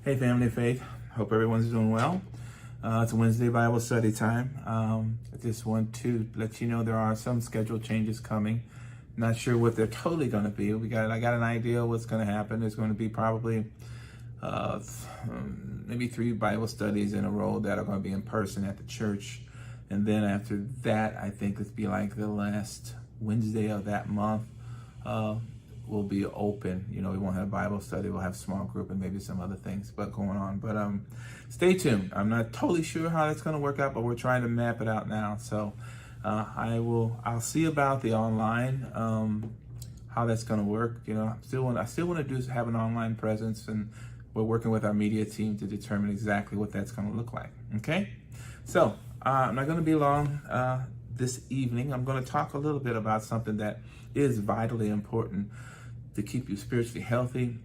Hey, family of faith. Hope everyone's doing well. It's Wednesday Bible study time. I just want to let you know there are some schedule changes coming. Not sure what they're totally going to be. I got an idea what's going to happen. There's going to be probably maybe 3 Bible studies in a row that are going to be in person at the church. And then after that, I think it'll be like the last Wednesday of that month. Will be open. We won't have Bible study. We'll have small group and maybe some other things going on. But stay tuned. I'm not totally sure how that's going to work out, but we're trying to map it out now. So I'll see about the online, how that's going to work. I still want to have an online presence, and we're working with our media team to determine exactly what that's going to look like. Okay. So I'm not going to be long this evening. I'm going to talk a little bit about something that is vitally important to keep you spiritually healthy,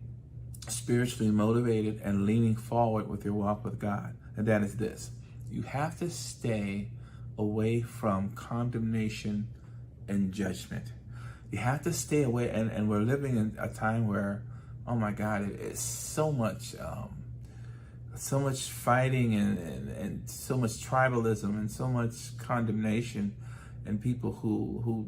spiritually motivated, and leaning forward with your walk with God. And that is this: you have to stay away from condemnation and judgment. You have to stay away, and we're living in a time where, oh my God, it's so much fighting and so much tribalism and so much condemnation, and people who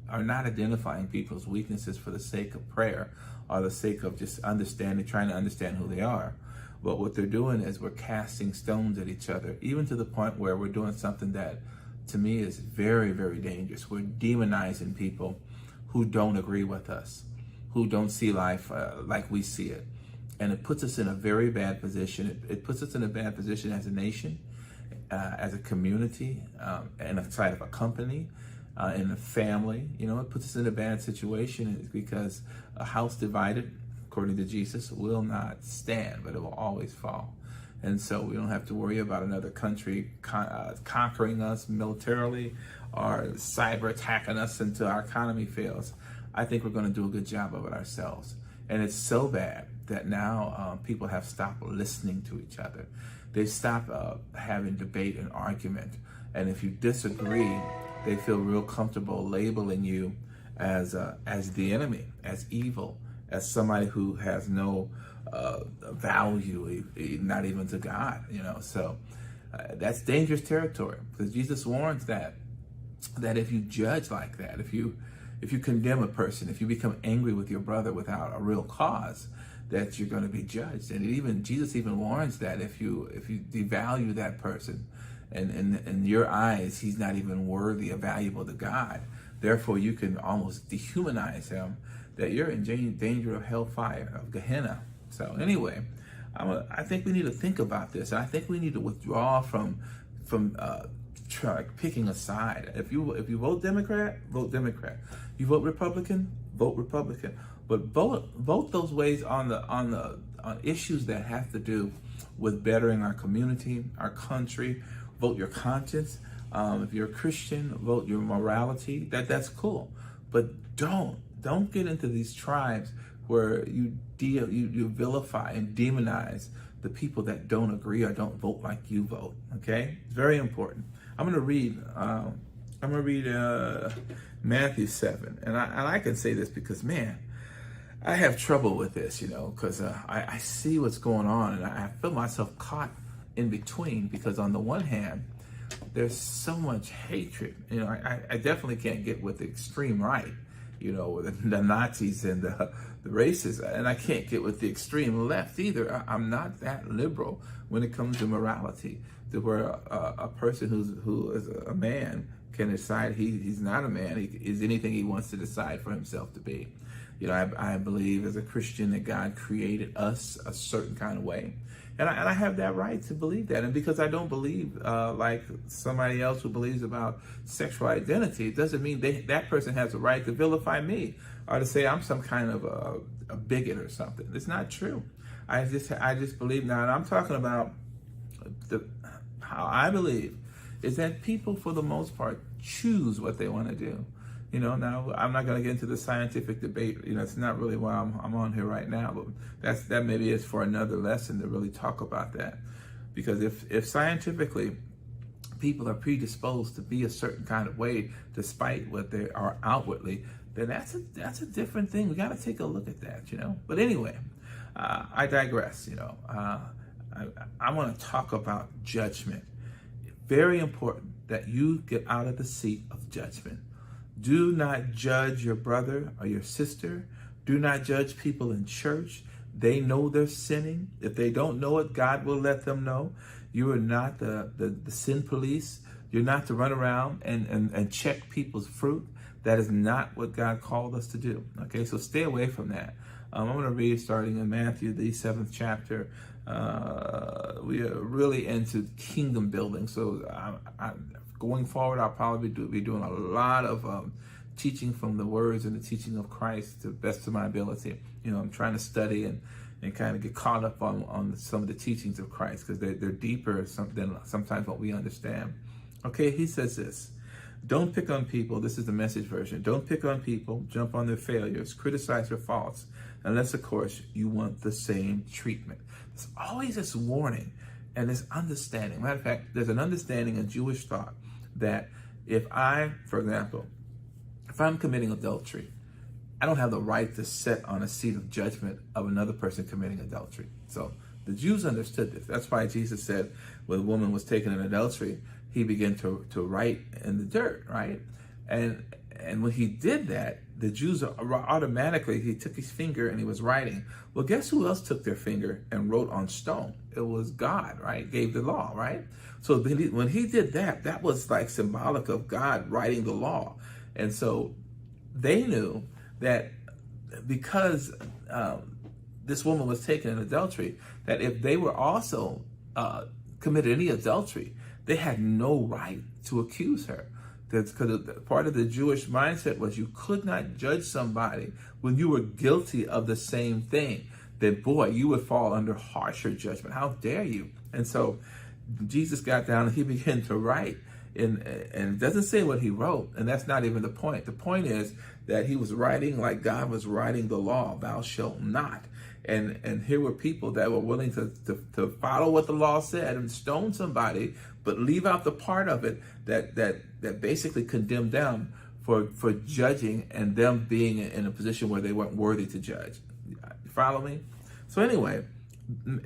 are not identifying people's weaknesses for the sake of prayer or the sake of just trying to understand who they are. But what they're doing is we're casting stones at each other, even to the point where we're doing something that, to me, is very, very dangerous. We're demonizing people who don't agree with us, who don't see life like we see it. And it puts us in a very bad position. It puts us in a bad position as a nation, as a community, and inside of a company, in a family. It puts us in a bad situation because a house divided, according to Jesus, will not stand, but it will always fall. And so we don't have to worry about another country conquering us militarily or cyber attacking us until our economy fails. I think we're going to do a good job of it ourselves. And it's so bad that now people have stopped listening to each other. They've stopped having debate and argument. And if you disagree, they feel real comfortable labeling you as the enemy, as evil, as somebody who has no value, not even to God. So that's dangerous territory, because Jesus warns that if you judge like that, if you condemn a person, if you become angry with your brother without a real cause, that you're going to be judged. And Jesus even warns that if you devalue that person, and in your eyes, he's not even worthy or valuable to God, therefore you can almost dehumanize him, that you're in danger of hellfire, of Gehenna. So anyway, I think we need to think about this, and I think we need to withdraw from picking a side. If you vote Democrat, vote Democrat. You vote Republican, vote Republican. But vote those ways on issues that have to do with bettering our community, our country. Vote your conscience. If you're a Christian, vote your morality. That's cool. But don't get into these tribes where you vilify and demonize the people that don't agree or don't vote like you vote. Okay, it's very important. I'm gonna read Matthew 7, and I can say this because, man, I have trouble with this, because I see what's going on, and I feel myself caught in between, because on the one hand, there's so much hatred. I definitely can't get with the extreme right, with the Nazis and the racists, and I can't get with the extreme left either. I'm not that liberal when it comes to morality, to where a person who is a man can decide he's not a man. He is anything he wants to decide for himself to be. I believe as a Christian that God created us a certain kind of way. And I have that right to believe that. And because I don't believe like somebody else who believes about sexual identity, it doesn't mean that person has a right to vilify me or to say I'm some kind of a bigot or something. It's not true. I just believe now, and I'm talking about how I believe is that people, for the most part, choose what they want to do. Now I'm not going to get into the scientific debate. It's not really why I'm on here right now, but that maybe is for another lesson to really talk about that. Because if scientifically people are predisposed to be a certain kind of way, despite what they are outwardly, then that's a different thing. We got to take a look at that, But anyway, I digress. I want to talk about judgment. Very important that you get out of the seat of judgment. Do not judge your brother or your sister. Do not judge people in church. They know they're sinning. If they don't know it, God will let them know. You are not the sin police. You're not to run around and check people's fruit. That is not what God called us to do. Okay, so stay away from that. I'm going to read starting in Matthew, the 7th chapter. We are really into kingdom building. So going forward, I'll probably be doing a lot of teaching from the words and the teaching of Christ to the best of my ability. I'm trying to study and kind of get caught up on some of the teachings of Christ, because they're deeper than sometimes what we understand. Okay, he says this: don't pick on people. This is the Message version. Don't pick on people, jump on their failures, criticize their faults, unless, of course, you want the same treatment. There's always this warning and this understanding. Matter of fact, there's an understanding in Jewish thought that if for example, if I'm committing adultery, I don't have the right to sit on a seat of judgment of another person committing adultery. So the Jews understood this. That's why Jesus said when a woman was taken in adultery, he began to write in the dirt, right? And when he did that, the Jews automatically, he took his finger and he was writing. Well, guess who else took their finger and wrote on stone? It was God, right? Gave the law, right? So when he did that, that was like symbolic of God writing the law. And so they knew that because this woman was taken in adultery, that if they were also committed any adultery, they had no right to accuse her. Because part of the Jewish mindset was you could not judge somebody when you were guilty of the same thing. Then, boy, you would fall under harsher judgment. How dare you? And so Jesus got down and he began to write. And it doesn't say what he wrote, and that's not even the point. The point is that he was writing like God was writing the law, thou shalt not. And here were people that were willing to follow what the law said and stone somebody, but leave out the part of it that basically condemned them for judging and them being in a position where they weren't worthy to judge. You follow me? So anyway,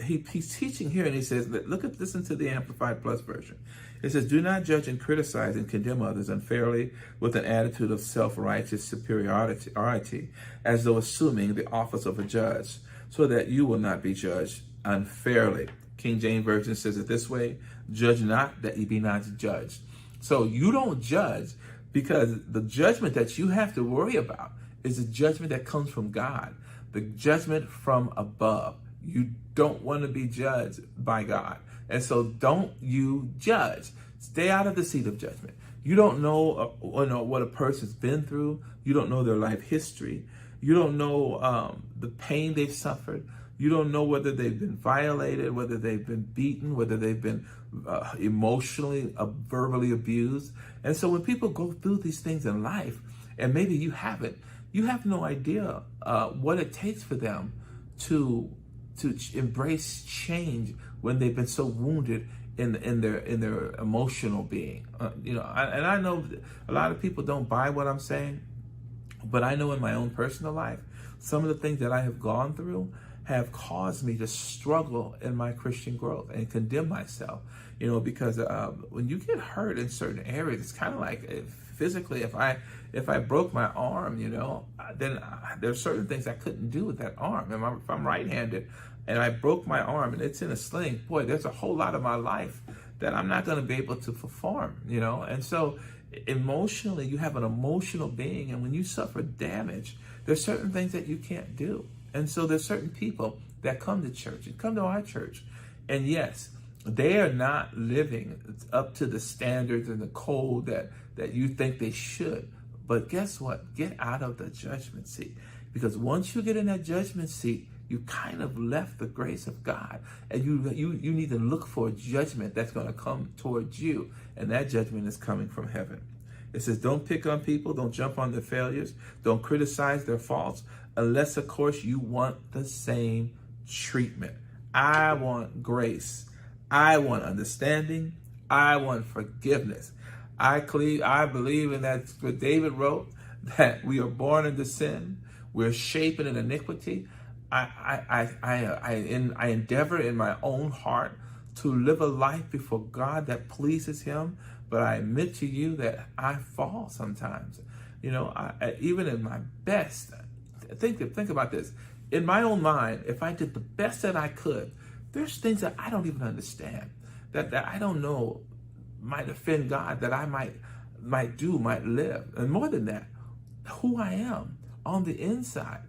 he's teaching here, and he says, listen to the Amplified Plus version. It says, do not judge and criticize and condemn others unfairly with an attitude of self-righteous superiority, as though assuming the office of a judge, so that you will not be judged unfairly. King James Version says it this way: judge not, that ye be not judged. So you don't judge, because the judgment that you have to worry about is the judgment that comes from God, the judgment from above. You don't want to be judged by God. And so don't you judge. Stay out of the seat of judgment. You don't know what a person's been through. You don't know their life history. You don't know the pain they've suffered. You don't know whether they've been violated, whether they've been beaten, whether they've been emotionally, verbally abused. And so when people go through these things in life, and maybe you haven't, you have no idea what it takes for them to embrace change when they've been so wounded in their emotional being. And I know a lot of people don't buy what I'm saying, but I know in my own personal life, some of the things that I have gone through have caused me to struggle in my Christian growth and condemn myself, because when you get hurt in certain areas, it's kind of like physically, if I broke my arm, then there's certain things I couldn't do with that arm. If I'm right-handed and I broke my arm and it's in a sling, boy, there's a whole lot of my life that I'm not going to be able to perform, And so emotionally, you have an emotional being, and when you suffer damage, there's certain things that you can't do. And so there's certain people that come to church and come to our church, and yes, they are not living up to the standards and the code that you think they should. But guess what? Get out of the judgment seat. Because once you get in that judgment seat, you kind of left the grace of God. And you need to look for a judgment that's going to come towards you. And that judgment is coming from heaven. It says, don't pick on people. Don't jump on their failures. Don't criticize their faults. Unless, of course, you want the same treatment. I want grace. I want understanding. I want forgiveness. I believe in that what David wrote, that we are born into sin. We're shapen in iniquity. I endeavor in my own heart to live a life before God that pleases Him. But I admit to you that I fall sometimes. Even in my best, think about this. In my own mind, if I did the best that I could, there's things that I don't even understand, that I don't know might offend God, that I might live. And more than that, who I am on the inside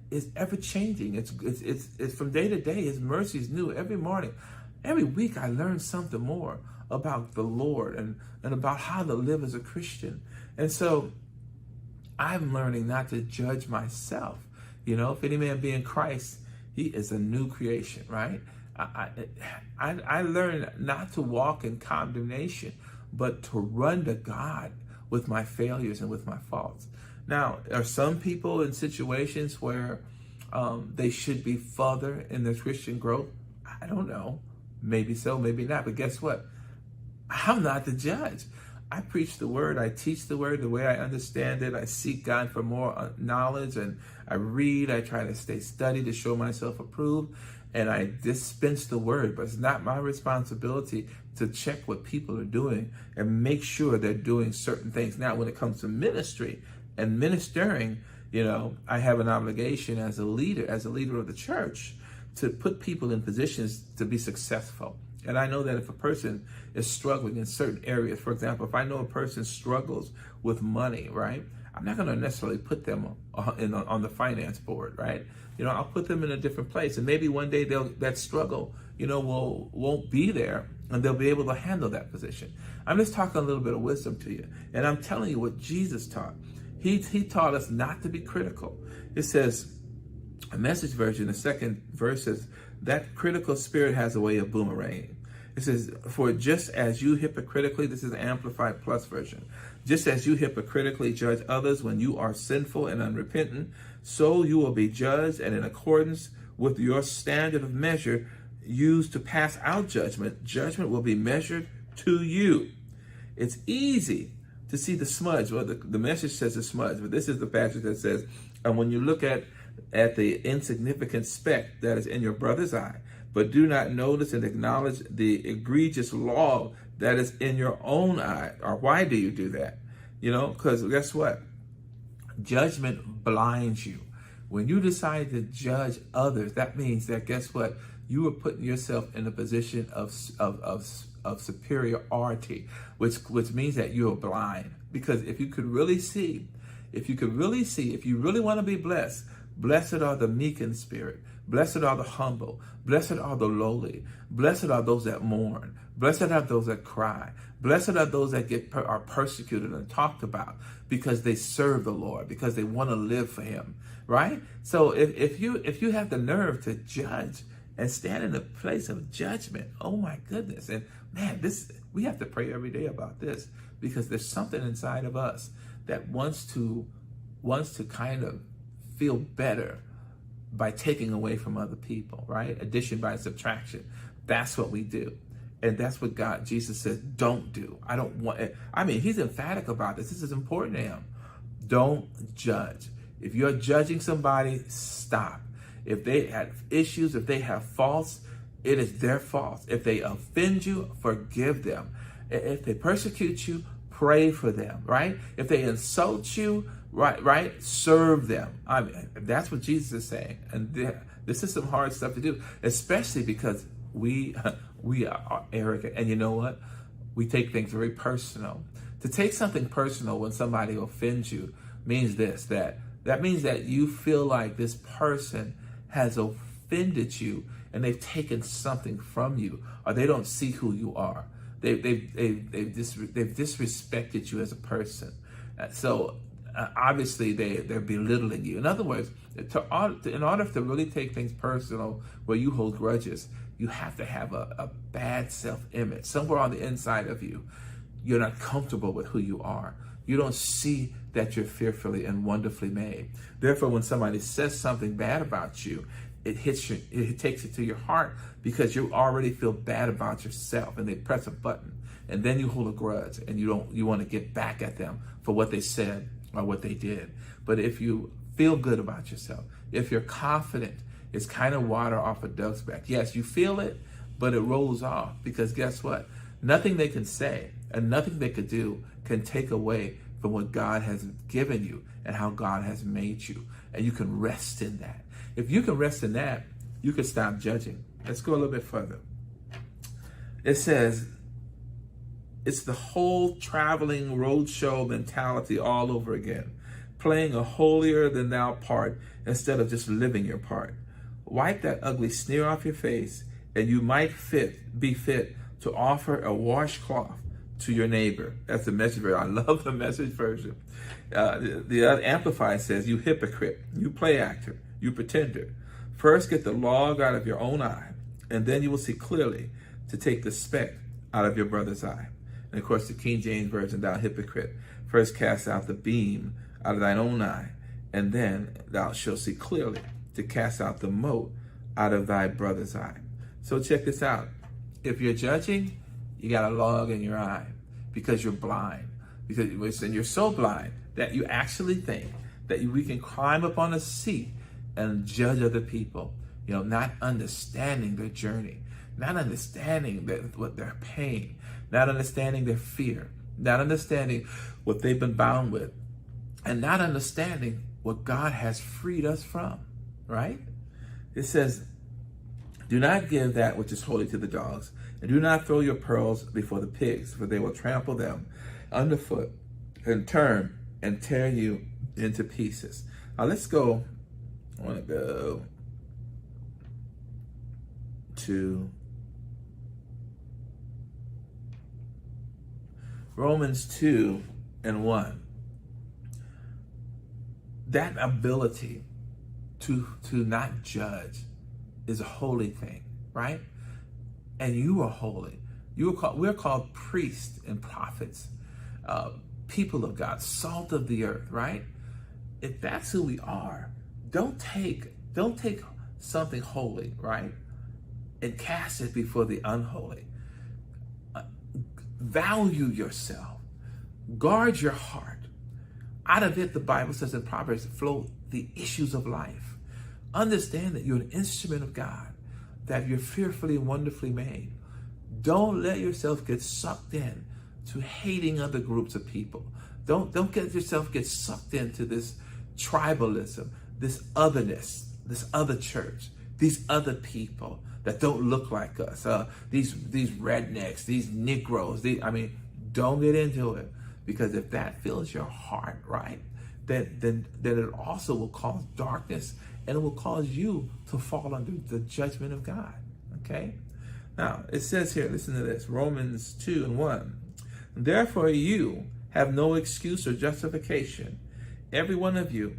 is ever changing. It's from day to day. His mercy is new every morning. Every week I learn something more about the Lord and about how to live as a Christian. And so I'm learning not to judge myself. If any man be in Christ, he is a new creation, right? I learned not to walk in condemnation, but to run to God with my failures and with my faults. Now, are some people in situations where they should be further in their Christian growth? I don't know. Maybe so, maybe not. But guess what? I'm not the judge. I preach the word. I teach the word the way I understand it. I seek God for more knowledge, and I read. I try to stay studied to show myself approved, and I dispense the word. But it's not my responsibility to check what people are doing and make sure they're doing certain things. Now, when it comes to ministry and ministering, I have an obligation as a leader of the church, to put people in positions to be successful. And I know that if a person is struggling in certain areas, for example, if I know a person struggles with money, right, I'm not going to necessarily put them on the finance board, right? I'll put them in a different place, and maybe one day that struggle, won't be there, and they'll be able to handle that position. I'm just talking a little bit of wisdom to you, and I'm telling you what Jesus taught. He taught us not to be critical. It says, a Message version, the second verse says, that critical spirit has a way of boomeranging. It says, for just as you hypocritically, this is the Amplified Plus version, just as you hypocritically judge others when you are sinful and unrepentant, so you will be judged, and in accordance with your standard of measure used to pass out judgment, judgment will be measured to you. It's easy to see the smudge. Well, the Message says the smudge, but this is the passage that says, and when you look at the insignificant speck that is in your brother's eye, but do not notice and acknowledge the egregious log that is in your own eye. Or why do you do that? Because guess what? Judgment blinds you. When you decide to judge others, that means that, guess what? You are putting yourself in a position of superiority, which means that you are blind. Because if you really want to be blessed, blessed are the meek in spirit. Blessed are the humble. Blessed are the lowly. Blessed are those that mourn. Blessed are those that cry. Blessed are those that are persecuted and talked about because they serve the Lord, because they want to live for Him, right? So if you have the nerve to judge and stand in the place of judgment, oh my goodness. And man, we have to pray every day about this, because there's something inside of us that wants to kind of feel better by taking away from other people, right? Addition by subtraction. That's what we do. And that's what Jesus says, don't do. I don't want it. He's emphatic about this. This is important to him. Don't judge. If you're judging somebody, stop. If they have issues, if they have faults, it is their fault. If they offend you, forgive them. If they persecute you, pray for them, right? If they insult you, right, serve them. That's what Jesus is saying. And this is some hard stuff to do, especially because we are arrogant. And you know what? We take things very personal. To take something personal when somebody offends you means that means that you feel like this person has offended you and they've taken something from you, or they don't see who you are. They've disrespected you as a person. So obviously they're belittling you. In other words, in order to really take things personal where you hold grudges, you have to have a bad self-image. Somewhere on the inside of you, you're not comfortable with who you are. You don't see that you're fearfully and wonderfully made. Therefore, when somebody says something bad about you, it hits you, it takes it to your heart, because you already feel bad about yourself, and they press a button, and then you hold a grudge, and you want to get back at them for what they said or what they did. But if you feel good about yourself, if you're confident It's kind of water off a duck's back. Yes, you feel it, but it rolls off, because guess what? Nothing they can say and nothing they could do can take away from what God has given you and how God has made you. And you can rest in that. If you can rest in that, you can stop judging. Let's go a little bit further. It says, it's the whole traveling roadshow mentality all over again, playing a holier than thou part instead of just living your part. Wipe that ugly sneer off your face, and you might be fit to offer a washcloth to your neighbor. That's the Message version. I love the Message version. The other Amplified says, you hypocrite, you play actor, you pretender. First get the log out of your own eye, and then you will see clearly to take the speck out of your brother's eye. And of course, the King James Version, thou hypocrite, first cast out the beam out of thine own eye, and then thou shalt see clearly to cast out the mote out of thy brother's eye. So check this out. If you're judging, you got a log in your eye because you're blind. And you're so blind that you actually think that we can climb up on a seat and judge other people, not understanding their journey, not understanding what their pain, not understanding their fear, not understanding what they've been bound with, and not understanding what God has freed us from, right? It says, do not give that which is holy to the dogs, and do not throw your pearls before the pigs, for they will trample them underfoot and turn and tear you into pieces. Now let's go. I want to go to Romans 2:1. That ability to not judge is a holy thing, right? And you are holy. We're called priests and prophets, people of God, salt of the earth, right? If that's who we are, don't take something holy, right, and cast it before the unholy. Value yourself. Guard your heart. Out of it, the Bible says in Proverbs, flow the issues of life. Understand that you're an instrument of God, that you're fearfully and wonderfully made. Don't let yourself get sucked in to hating other groups of people. Don't get yourself get sucked into this tribalism, this otherness, this other church, these other people that don't look like us, these rednecks, these Negroes. Don't get into it, because if that fills your heart, right, then it also will cause darkness, and it will cause you to fall under the judgment of God. Okay? Now, it says here, listen to this, Romans 2:1. Therefore you have no excuse or justification, every one of you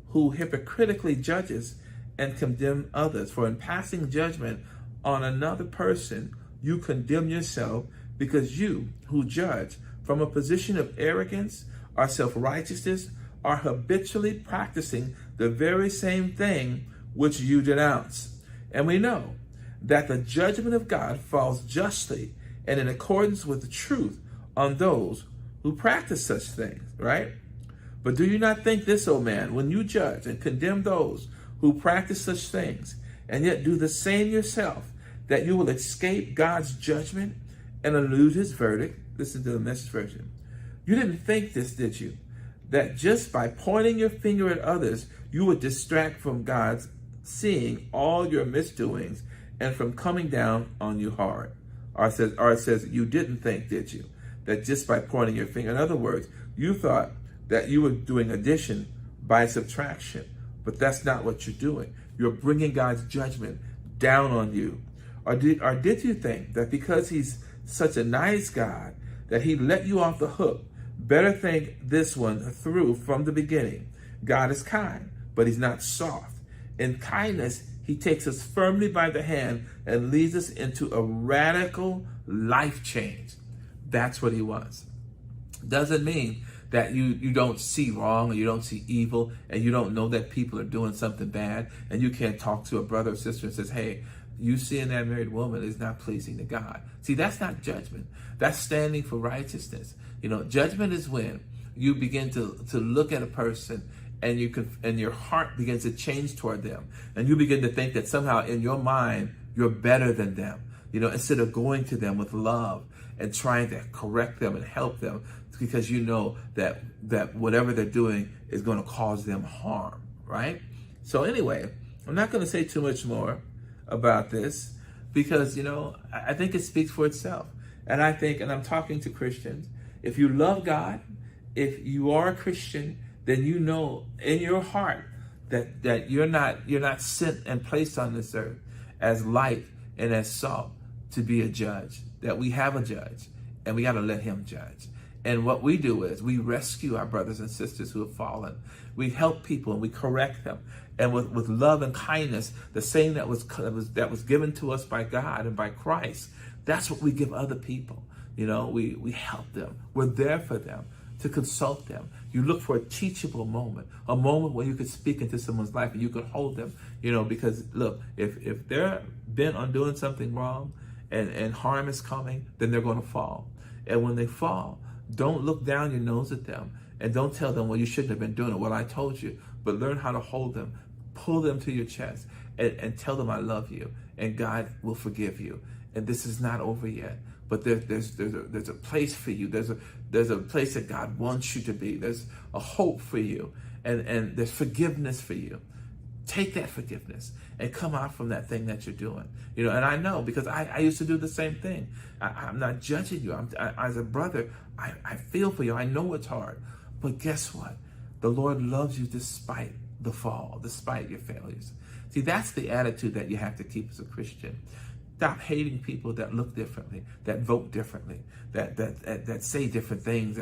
who hypocritically judges and condemn others. For in passing judgment on another person, you condemn yourself, because you who judge from a position of arrogance or self-righteousness are habitually practicing the very same thing which you denounce. And we know that the judgment of God falls justly and in accordance with the truth on those who practice such things, right? But do you not think this, O man, when you judge and condemn those who practice such things, and yet do the same yourself, that you will escape God's judgment and elude his verdict? Listen to the Message version. You didn't think this, did you? That just by pointing your finger at others, you would distract from God's seeing all your misdoings and from coming down on you hard. Or it says, you didn't think, did you? That just by pointing your finger, in other words, you thought that you were doing addition by subtraction, but that's not what you're doing. You're bringing God's judgment down on you. Or did you think that because he's such a nice God that he let you off the hook? Better think this one through from the beginning. God is kind, but he's not soft. In kindness, he takes us firmly by the hand and leads us into a radical life change. That's what he wants. Doesn't mean that you don't see wrong, or you don't see evil, and you don't know that people are doing something bad, and you can't talk to a brother or sister and says, hey, you seeing that married woman is not pleasing to God. See, that's not judgment. That's standing for righteousness. Judgment is when you begin to look at a person and your heart begins to change toward them, and you begin to think that somehow in your mind you're better than them, instead of going to them with love and trying to correct them and help them, because you know that whatever they're doing is going to cause them harm, right? So anyway, I'm not going to say too much more about this, because I think it speaks for itself. And I'm talking to Christians, if you love God, if you are a Christian, then you know in your heart that you're not sent and placed on this earth as light and as salt to be a judge. That we have a judge, and we got to let him judge. And what we do is we rescue our brothers and sisters who have fallen. We help people and we correct them. And with love and kindness, the same that was given to us by God and by Christ, that's what we give other people. We help them. We're there for them, to consult them. You look for a teachable moment, a moment where you could speak into someone's life and you could hold them, because look, if they're bent on doing something wrong and harm is coming, then they're going to fall. And when they fall, don't look down your nose at them and don't tell them, well, you shouldn't have been doing it. Well, I told you. But learn how to hold them, pull them to your chest, and tell them I love you, and God will forgive you. And this is not over yet. But there's a place for you. There's a place that God wants you to be. There's a hope for you, and there's forgiveness for you. Take that forgiveness and come out from that thing that you're doing. And I know, because I used to do the same thing. I'm not judging you. As a brother, I feel for you. I know it's hard. But guess what? The Lord loves you despite the fall, despite your failures. See, that's the attitude that you have to keep as a Christian. Stop hating people that look differently, that vote differently, that say different things.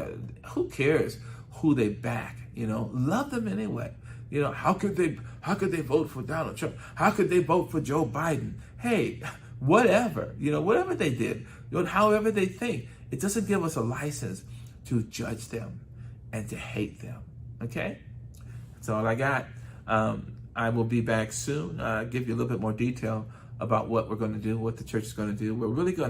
Who cares who they back? Love them anyway. How could they vote for Donald Trump? How could they vote for Joe Biden? Hey, whatever, whatever they did, however they think, it doesn't give us a license to judge them and to hate them. Okay? That's all I got. I will be back soon. Give you a little bit more detail about what we're going to do, what the church is going to do. We're really going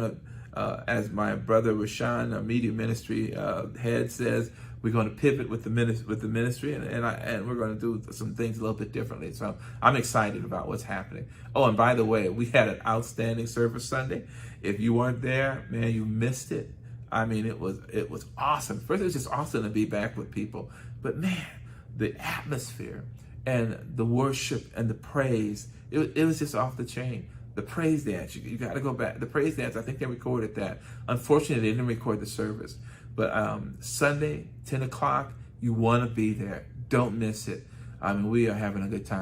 to, as my brother Rashawn, our media ministry head, says, we're going to pivot with the ministry, and we're going to do some things a little bit differently. So I'm excited about what's happening. Oh, and by the way, we had an outstanding service Sunday. If you weren't there, man, you missed it. I mean, it was awesome. First, it was just awesome to be back with people. But man, the atmosphere and the worship and the praise, it was just off the chain. The praise dance, you got to go back. The praise dance, I think they recorded that. Unfortunately, they didn't record the service. But Sunday, 10 o'clock, you want to be there. Don't miss it. I mean, we are having a good time.